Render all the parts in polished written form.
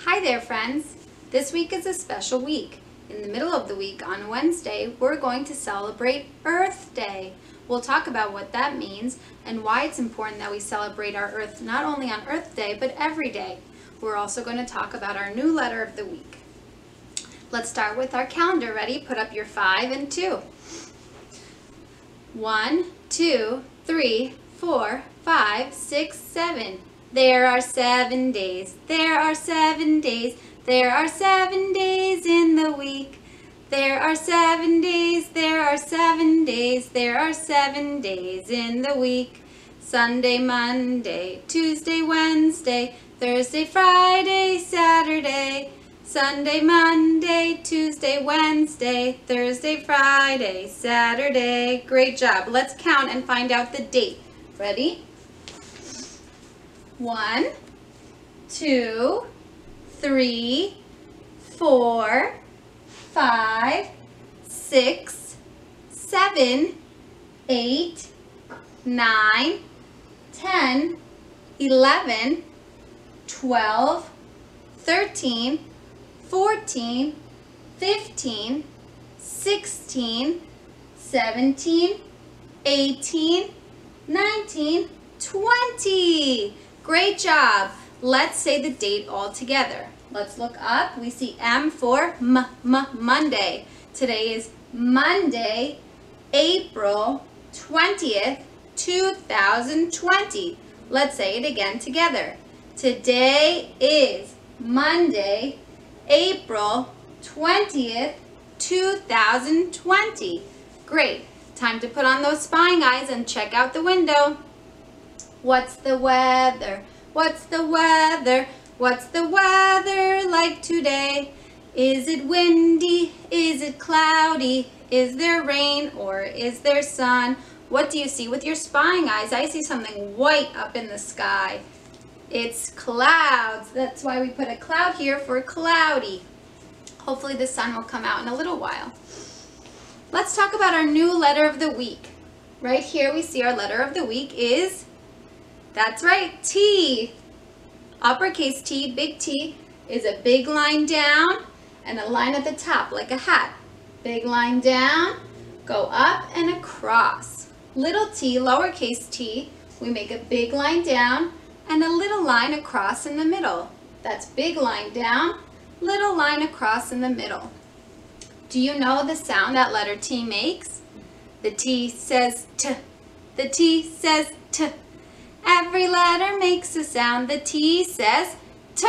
Hi there, friends. This week is a special week. In the middle of the week on Wednesday, we're going to celebrate Earth Day. We'll talk about what that means and why it's important that we celebrate our Earth not only on Earth Day, but every day. We're also going to talk about our new letter of the week. Let's start with our calendar. Ready? Put up your 5 and 2. 1, 2, 3, 4, 5, 6, 7. There are 7 days. There are 7 days. There are 7 days in the week. There are 7 days. There are 7 days. There are 7 days in the week. Sunday, Monday, Tuesday, Wednesday, Thursday, Friday, Saturday. Sunday, Monday, Tuesday, Wednesday, Thursday, Friday, Saturday. Great job. Let's count and find out the date. Ready? 1, 2, 3, 4, 5, 6, 7, 8, 9, 10, 11, 12, 13, 14, 15, 16, 17, 18, 19, 20. Great job. Let's say the date all together. Let's look up. We see M for Monday. Today is Monday, April 20th, 2020. Let's say it again together. Today is Monday, April 20th, 2020. Great. Time to put on those spying eyes and check out the window. What's the weather? What's the weather? What's the weather like today? Is it windy? Is it cloudy? Is there rain or is there sun? What do you see with your spying eyes? I see something white up in the sky. It's clouds. That's why we put a cloud here for cloudy. Hopefully the sun will come out in a little while. Let's talk about our new letter of the week. Right here we see our letter of the week is, that's right, T. Uppercase T, big T, is a big line down and a line at the top like a hat. Big line down, go up and across. Little t, lowercase t, we make a big line down and a little line across in the middle. That's big line down, little line across in the middle. Do you know the sound that letter T makes? The T says T. The T says T. Every letter makes a sound. The T says T.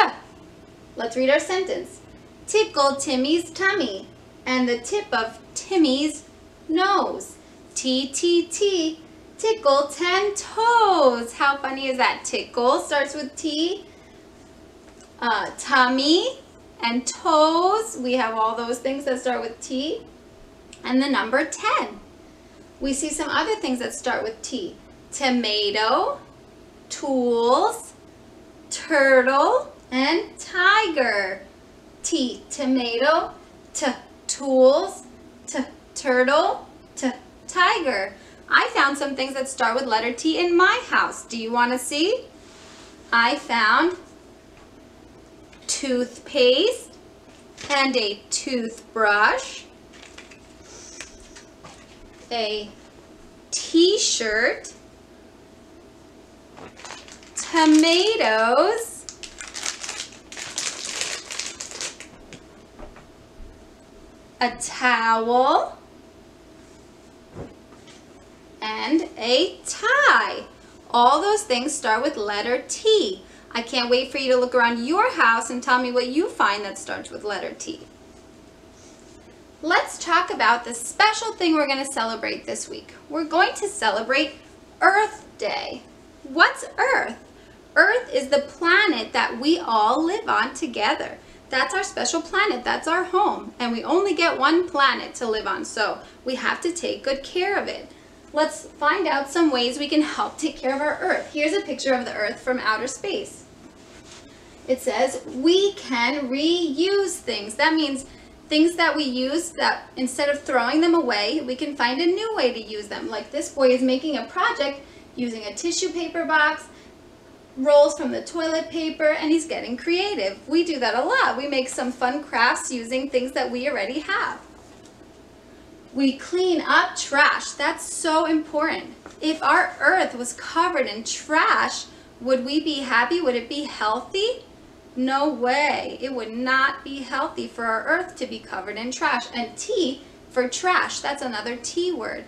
Let's read our sentence. Tickle Timmy's tummy and the tip of Timmy's nose. T, T, T, tickle 10 toes. How funny is that? Tickle starts with T. Tummy and toes. We have all those things that start with T. And the number 10. We see some other things that start with T. Tomato, tools, turtle, and tiger. T, tomato, T, tools, T, turtle, T, tiger. I found some things that start with letter T in my house. Do you want to see? I found toothpaste and a toothbrush, a t-shirt, tomatoes, a towel, and a tie. All those things start with letter T. I can't wait for you to look around your house and tell me what you find that starts with letter T. Let's talk about the special thing we're going to celebrate this week. We're going to celebrate Earth Day. What's Earth? Earth is the planet that we all live on together. That's our special planet. That's our home. And we only get one planet to live on, so we have to take good care of it. Let's find out some ways we can help take care of our Earth. Here's a picture of the Earth from outer space. It says we can reuse things. That means things that we use that instead of throwing them away, we can find a new way to use them. Like this boy is making a project using a tissue paper box rolls from the toilet paper, and he's getting creative. We do that a lot. We make some fun crafts using things that we already have. We clean up trash. That's so important. If our earth was covered in trash, would we be happy? Would it be healthy? No way. It would not be healthy for our earth to be covered in trash. And T for trash, that's another T word.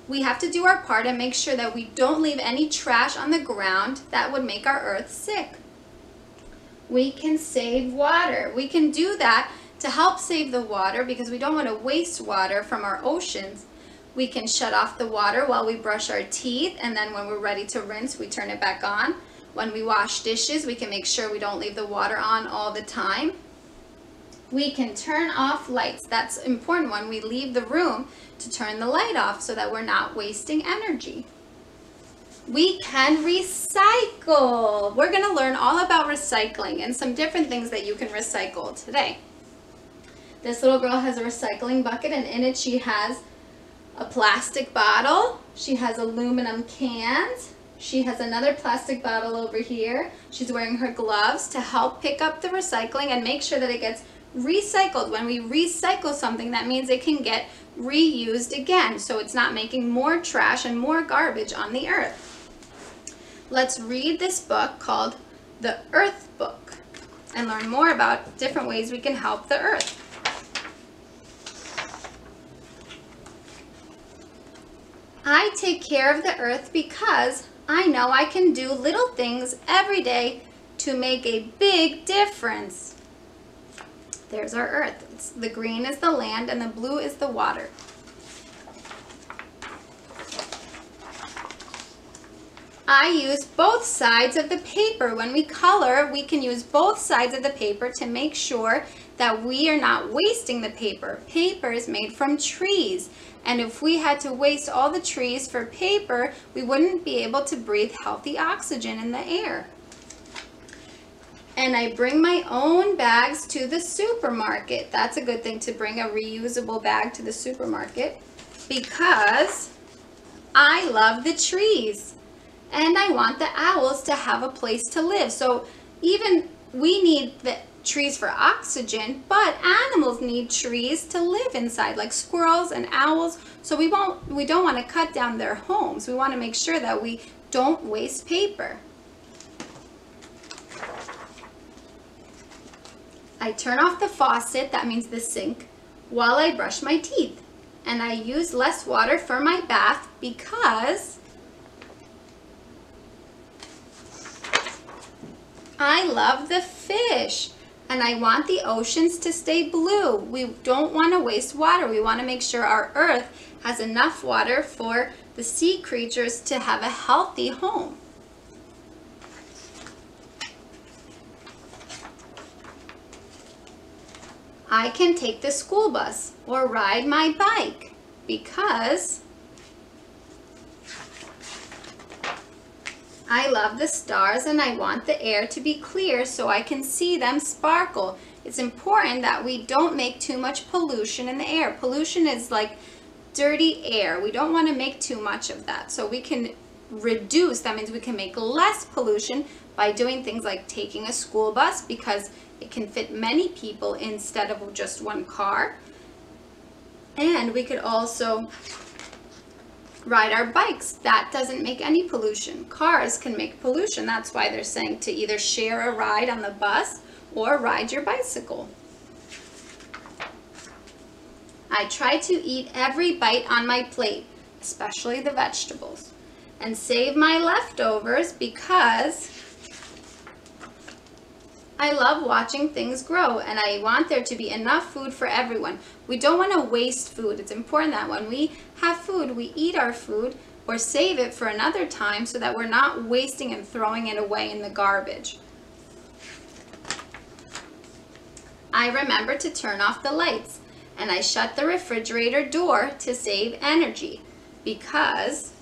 We have to do our part and make sure that we don't leave any trash on the ground that would make our earth sick. We can save water. We can do that to help save the water because we don't want to waste water from our oceans. We can shut off the water while we brush our teeth, and then when we're ready to rinse, we turn it back on. When we wash dishes, we can make sure we don't leave the water on all the time. We can turn off lights. That's important when we leave the room, to turn the light off so that we're not wasting energy. We can recycle. We're going to learn all about recycling and some different things that you can recycle today. This little girl has a recycling bucket, and in it she has a plastic bottle. She has aluminum cans. She has another plastic bottle over here. She's wearing her gloves to help pick up the recycling and make sure that it gets recycled. When we recycle something, that means it can get reused again, so it's not making more trash and more garbage on the earth. Let's read this book called The Earth Book and learn more about different ways we can help the earth. I take care of the earth because I know I can do little things every day to make a big difference. There's our earth. The green is the land and the blue is the water. I use both sides of the paper. When we color, we can use both sides of the paper to make sure that we are not wasting the paper. Paper is made from trees, and if we had to waste all the trees for paper, we wouldn't be able to breathe healthy oxygen in the air. And I bring my own bags to the supermarket. That's a good thing, to bring a reusable bag to the supermarket, because I love the trees and I want the owls to have a place to live. So even we need the trees for oxygen, but animals need trees to live inside, like squirrels and owls. So we don't want to cut down their homes. We want to make sure that we don't waste paper. I turn off the faucet, that means the sink, while I brush my teeth. And I use less water for my bath because I love the fish and I want the oceans to stay blue. We don't want to waste water. We want to make sure our earth has enough water for the sea creatures to have a healthy home. I can take the school bus or ride my bike because I love the stars and I want the air to be clear so I can see them sparkle. It's important that we don't make too much pollution in the air. Pollution is like dirty air. We don't want to make too much of that. So we can reduce, that means we can make less pollution by doing things like taking a school bus, because it can fit many people instead of just one car. And we could also ride our bikes. That doesn't make any pollution. Cars can make pollution. That's why they're saying to either share a ride on the bus or ride your bicycle. I try to eat every bite on my plate, especially the vegetables, and save my leftovers because I love watching things grow and I want there to be enough food for everyone. We don't want to waste food. It's important that when we have food, we eat our food or save it for another time so that we're not wasting and throwing it away in the garbage. I remember to turn off the lights and I shut the refrigerator door to save energy because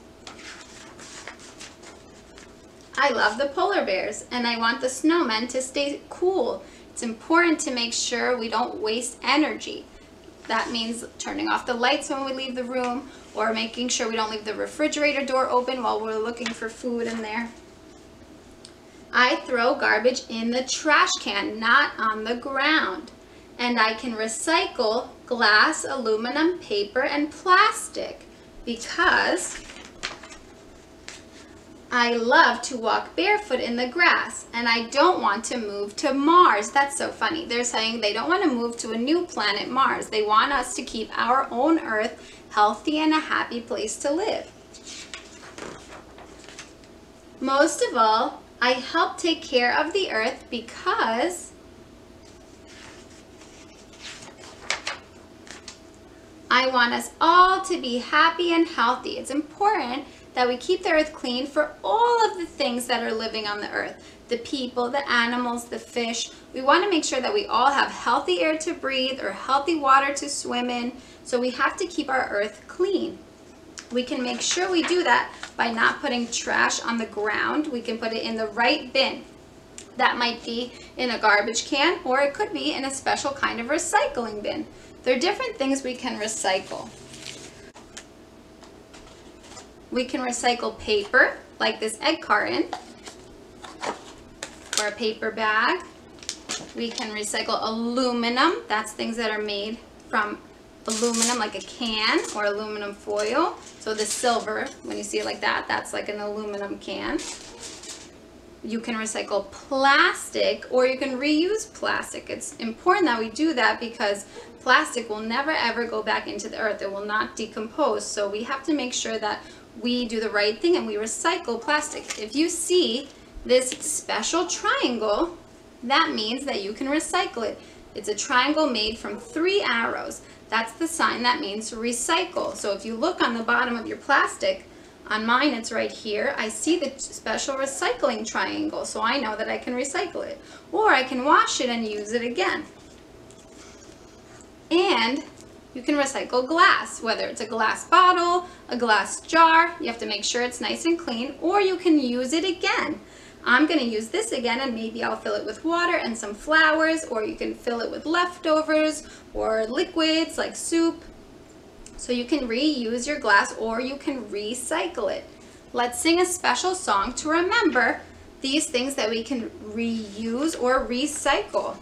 I love the polar bears and I want the snowmen to stay cool. It's important to make sure we don't waste energy. That means turning off the lights when we leave the room or making sure we don't leave the refrigerator door open while we're looking for food in there. I throw garbage in the trash can, not on the ground. And I can recycle glass, aluminum, paper, and plastic because I love to walk barefoot in the grass and I don't want to move to Mars. That's so funny. They're saying they don't want to move to a new planet, Mars. They want us to keep our own Earth healthy and a happy place to live. Most of all, I help take care of the Earth because I want us all to be happy and healthy. It's important that we keep the Earth clean for all of the things that are living on the Earth. The people, the animals, the fish. We want to make sure that we all have healthy air to breathe or healthy water to swim in. So we have to keep our Earth clean. We can make sure we do that by not putting trash on the ground. We can put it in the right bin. That might be in a garbage can, or it could be in a special kind of recycling bin. There are different things we can recycle. We can recycle paper, like this egg carton, or a paper bag. We can recycle aluminum. That's things that are made from aluminum, like a can or aluminum foil. So the silver, when you see it like that, that's like an aluminum can. You can recycle plastic, or you can reuse plastic. It's important that we do that because plastic will never ever go back into the earth. It will not decompose. So we have to make sure that we do the right thing and we recycle plastic. If you see this special triangle, that means that you can recycle it. It's a triangle made from 3 arrows. That's the sign that means recycle. So if you look on the bottom of your plastic, on mine it's right here, I see the special recycling triangle, so I know that I can recycle it. Or I can wash it and use it again. And you can recycle glass, whether it's a glass bottle, a glass jar. You have to make sure it's nice and clean, or you can use it again. I'm going to use this again, and maybe I'll fill it with water and some flowers, or you can fill it with leftovers or liquids like soup. So you can reuse your glass, or you can recycle it. Let's sing a special song to remember these things that we can reuse or recycle.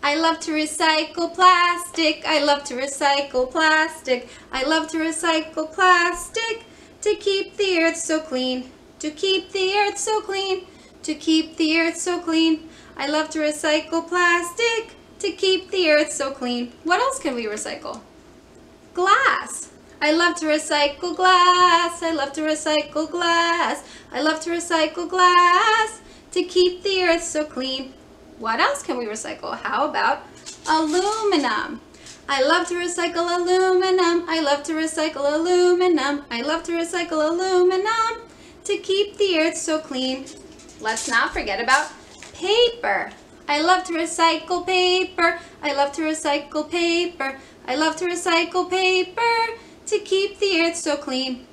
I love to recycle plastic. I love to recycle plastic. I love to recycle plastic. To keep the earth so clean, to keep the earth so clean, to keep the earth so clean. I love to recycle plastic, to keep the earth so clean. What else can we recycle? Glass. I love to recycle glass. I love to recycle glass. I love to recycle glass, to keep the earth so clean. What else can we recycle? How about aluminum? I love to recycle aluminum. I love to recycle aluminum. I love to recycle aluminum, to keep the earth so clean. Let's not forget about paper. I love to recycle paper. I love to recycle paper. I love to recycle paper, to keep the earth so clean.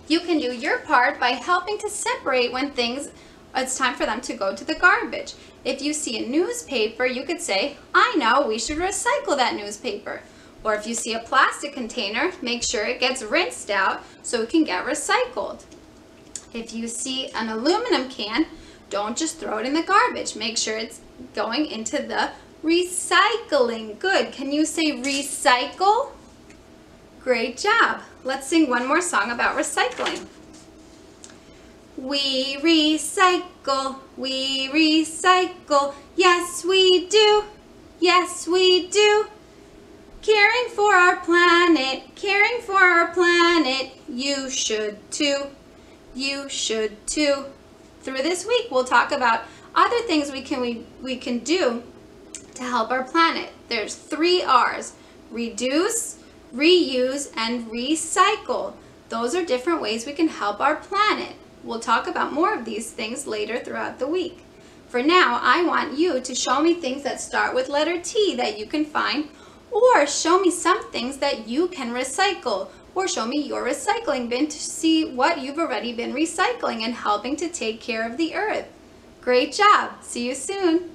You can do your part by helping to separate when it's time for them to go to the garbage. If you see a newspaper, you could say, I know, we should recycle that newspaper. Or if you see a plastic container, make sure it gets rinsed out so it can get recycled. If you see an aluminum can, don't just throw it in the garbage. Make sure it's going into the recycling. Good. Can you say recycle? Great job. Let's sing one more song about recycling. We recycle, yes we do, yes we do. Caring for our planet, you should too, you should too. Through this week, we'll talk about other things we can do to help our planet. There's 3 R's, reduce, reuse, and recycle. Those are different ways we can help our planet. We'll talk about more of these things later throughout the week. For now, I want you to show me things that start with letter T that you can find, or show me some things that you can recycle, or show me your recycling bin to see what you've already been recycling and helping to take care of the earth. Great job! See you soon!